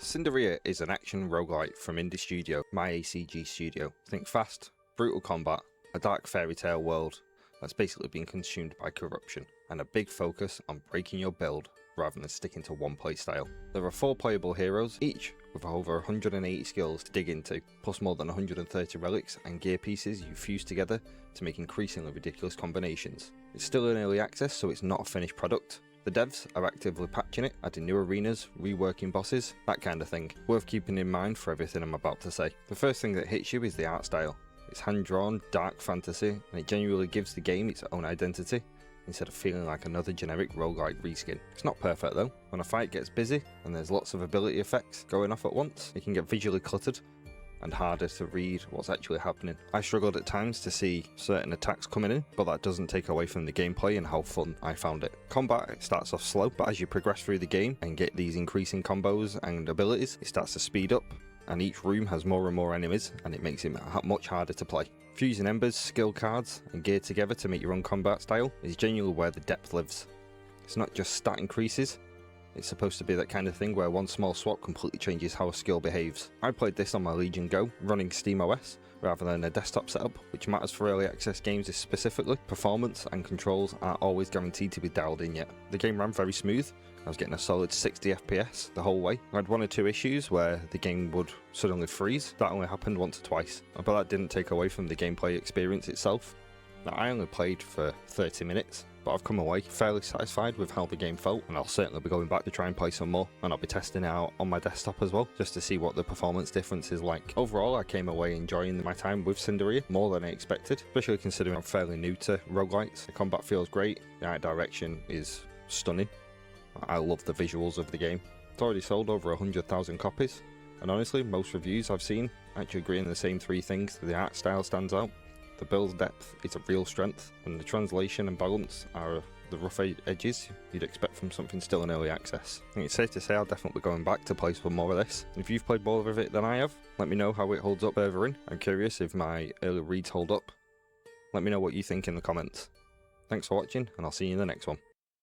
Cinderia is an action roguelite from indie studio MyACG Studio. Think fast, brutal combat, a dark fairy tale world that's basically been consumed by corruption, and a big focus on breaking your build rather than sticking to one playstyle. There are 4 playable heroes, each with over 180 skills to dig into, plus more than 130 relics and gear pieces you fuse together to make increasingly ridiculous combinations. It's still in early access, so it's not a finished product. The devs are actively patching it, adding new arenas, reworking bosses, that kind of thing. Worth keeping in mind for everything I'm about to say. The first thing that hits you is the art style. It's hand-drawn, dark fantasy, and it genuinely gives the game its own identity, instead of feeling like another generic roguelite reskin. It's not perfect though. When a fight gets busy, and there's lots of ability effects going off at once, it can get visually cluttered, and harder to read what's actually happening. I struggled at times to see certain attacks coming in, but that doesn't take away from the gameplay and how fun I found it. Combat starts off slow, but as you progress through the game and get these increasing combos and abilities, it starts to speed up, and each room has more and more enemies, and it makes it much harder to play. Fusing embers, skill cards, and gear together to make your own combat style is genuinely where the depth lives. It's not just stat increases, it's supposed to be that kind of thing where one small swap completely changes how a skill behaves. I played this on my Legion Go, running SteamOS, rather than a desktop setup, which matters for early access games specifically. Performance and controls aren't always guaranteed to be dialed in yet. The game ran very smooth. I was getting a solid 60 FPS the whole way. I had 1 or 2 issues where the game would suddenly freeze. That only happened once or twice, but that didn't take away from the gameplay experience itself. Now, I only played for 30 minutes, but I've come away fairly satisfied with how the game felt, and I'll certainly be going back to try and play some more, and I'll be testing it out on my desktop as well, just to see what the performance difference is like. Overall, I came away enjoying my time with Cinderia more than I expected, especially considering I'm fairly new to roguelites. The combat feels great, the art direction is stunning. I love the visuals of the game. It's already sold over 100,000 copies, and honestly, most reviews I've seen actually agree on the same 3 things. The art style stands out, the build depth is a real strength, and the translation and balance are the rough edges you'd expect from something still in early access. I think it's safe to say I'll definitely be going back to play some more of this. If you've played more of it than I have, let me know how it holds up further in. I'm curious if my early reads hold up. Let me know what you think in the comments. Thanks for watching, and I'll see you in the next one.